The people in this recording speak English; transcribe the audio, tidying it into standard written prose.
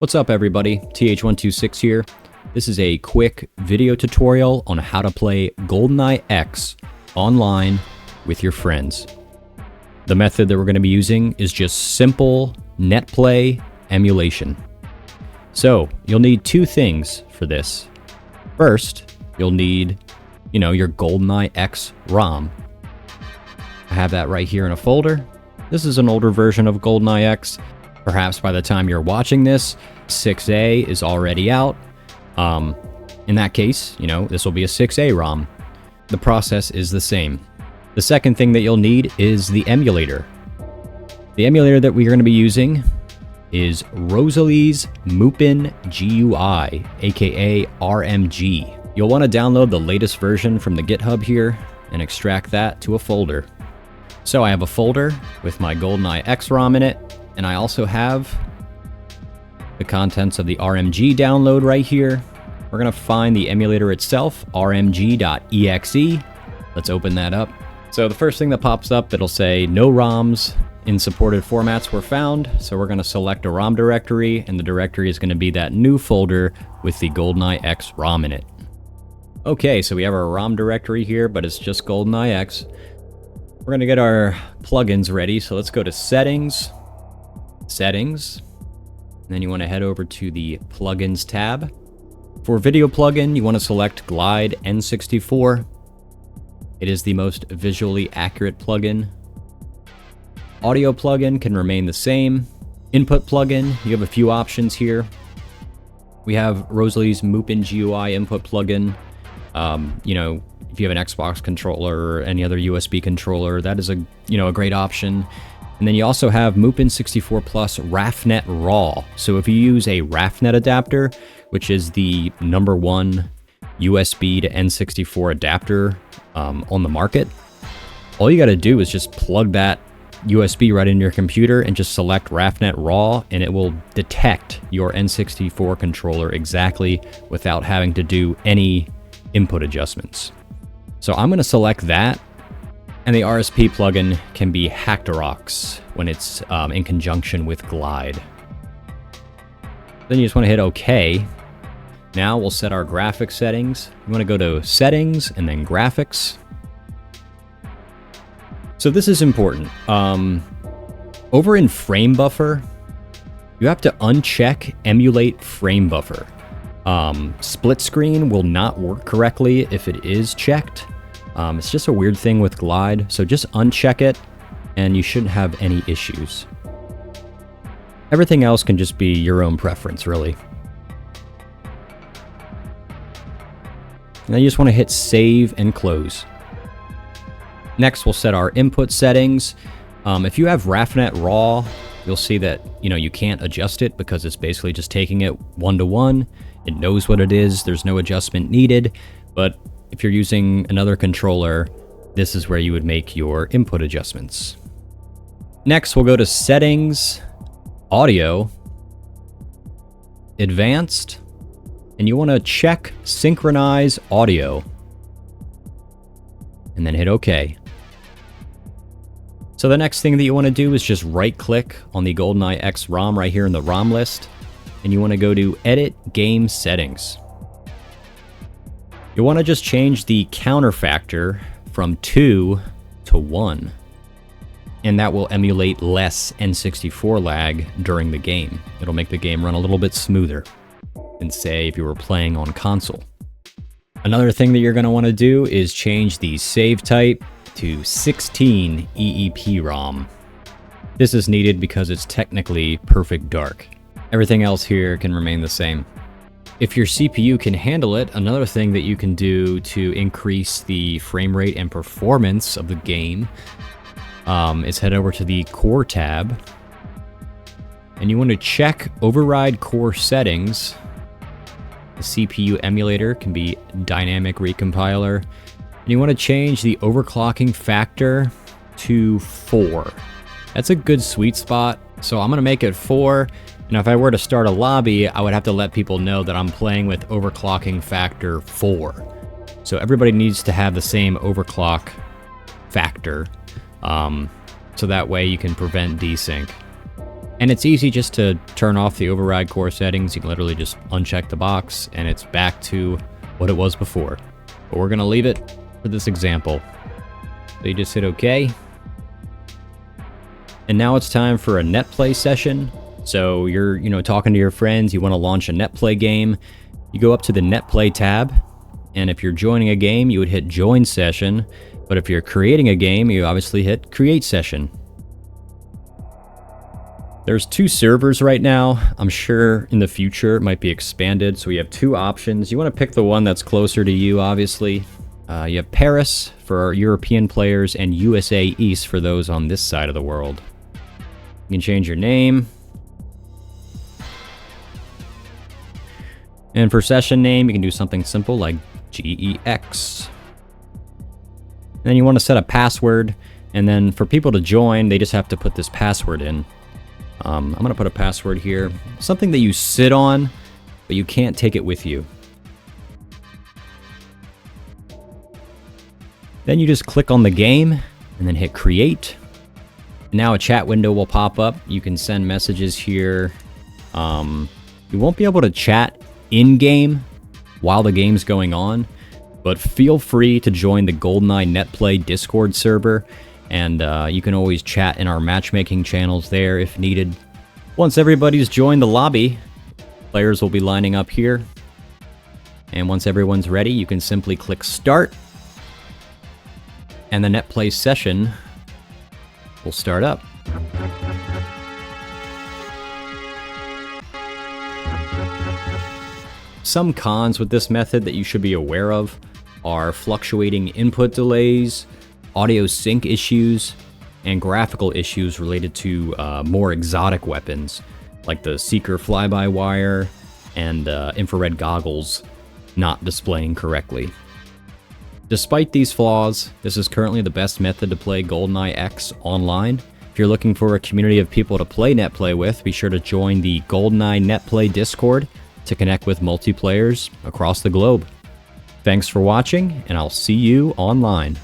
What's up everybody, TH126 here. This is a quick video tutorial on how to play GoldenEye X online with your friends. The method that we're going to be using is just simple Netplay emulation. So you'll need two things for this. First, you'll need, your GoldenEye X ROM. I have that right here in a folder. This is an older version of GoldenEye X. Perhaps by the time you're watching this, 6A is already out. In that case, this will be a 6A ROM. The process is the same. The second thing that you'll need is the emulator. The emulator that we're going to be using is Rosalie's Mupin GUI, aka RMG. You'll want to download the latest version from the GitHub here and extract that to a folder. So I have a folder with my GoldenEye X ROM in it, and I also have the contents of the RMG download right here. We're going to find the emulator itself, rmg.exe. Let's open that up. So the first thing that pops up, it'll say no ROMs in supported formats were found. So we're going to select a ROM directory, and the directory is going to be that new folder with the GoldenEye X ROM in it. Okay, so we have our ROM directory here, but it's just GoldenEye X. We're going to get our plugins ready. So let's go to Settings, and then you want to head over to the Plugins tab. For video plugin, you want to select Glide N64. It is the most visually accurate plugin. Audio plugin can remain the same. Input plugin, you have a few options here. We have Rosalie's Mupin GUI input plugin. If you have an Xbox controller or any other USB controller, that is a great option. And then you also have Mupin 64 Plus RAFnet RAW. So if you use a RAFnet adapter, which is the #1 USB to N64 adapter on the market, all you got to do is just plug that USB right into your computer and just select RAFnet RAW, and it will detect your N64 controller exactly without having to do any input adjustments. So I'm going to select that. And the RSP plugin can be Hactorox when it's in conjunction with Glide. Then you just want to hit OK. Now we'll set our graphics settings. You want to go to Settings and then Graphics. So this is important. Over in Frame Buffer, you have to uncheck Emulate Frame Buffer. Split screen will not work correctly if it is checked. It's just a weird thing with Glide, so just uncheck it, and you shouldn't have any issues. Everything else can just be your own preference, really. Now you just want to hit Save and Close. Next, we'll set our input settings. If you have RAFnet RAW, you'll see that you can't adjust it because it's basically just taking it one-to-one. It knows what it is. There's no adjustment needed, but if you're using another controller, this is where you would make your input adjustments. Next, we'll go to Settings, Audio, Advanced, and you want to check Synchronize Audio, and then hit OK. So the next thing that you want to do is just right-click on the GoldenEye X ROM right here in the ROM list, and you want to go to Edit Game Settings. You want to just change the counter factor from 2 to 1, and that will emulate less N64 lag during the game. It'll make the game run a little bit smoother than, say, if you were playing on console. Another thing that you're going to want to do is change the save type to 16 EEPROM. This is needed because it's technically perfect dark. Everything else here can remain the same. If your CPU can handle it, another thing that you can do to increase the frame rate and performance of the game is head over to the Core tab, and you want to check Override Core Settings. The CPU emulator can be Dynamic Recompiler, and you want to change the overclocking factor to 4. That's a good sweet spot, so I'm going to make it 4. And if I were to start a lobby, I would have to let people know that I'm playing with overclocking factor 4. So everybody needs to have the same overclock factor, so that way you can prevent desync. And it's easy just to turn off the override core settings. You can literally just uncheck the box and it's back to what it was before. But we're gonna leave it for this example. So you just hit OK. And now it's time for a Netplay session. So you're, talking to your friends, you want to launch a Netplay game. You go up to the Netplay tab, and if you're joining a game, you would hit Join Session. But if you're creating a game, you obviously hit Create Session. There's 2 servers right now. I'm sure in the future it might be expanded. So we have 2 options. You want to pick the one that's closer to you, obviously. You have Paris for our European players and USA East for those on this side of the world. You can change your name. And for session name, you can do something simple like GEX. Then you want to set a password, and then for people to join, they just have to put this password in. I'm going to put a password here. Something that you sit on, but you can't take it with you. Then you just click on the game, and then hit Create. Now a chat window will pop up. You can send messages here. You won't be able to chat in-game while the game's going on, but feel free to join the GoldenEye Netplay Discord server, and you can always chat in our matchmaking channels there if needed. Once everybody's joined the lobby, players will be lining up here, and once everyone's ready, you can simply click Start, and the Netplay session will start up. Some cons with this method that you should be aware of are fluctuating input delays, audio sync issues, and graphical issues related to more exotic weapons, like the Seeker fly-by-wire and infrared goggles not displaying correctly. Despite these flaws, this is currently the best method to play GoldenEye X online. If you're looking for a community of people to play Netplay with, be sure to join the GoldenEye Netplay Discord to connect with multiplayers across the globe. Thanks for watching, and I'll see you online.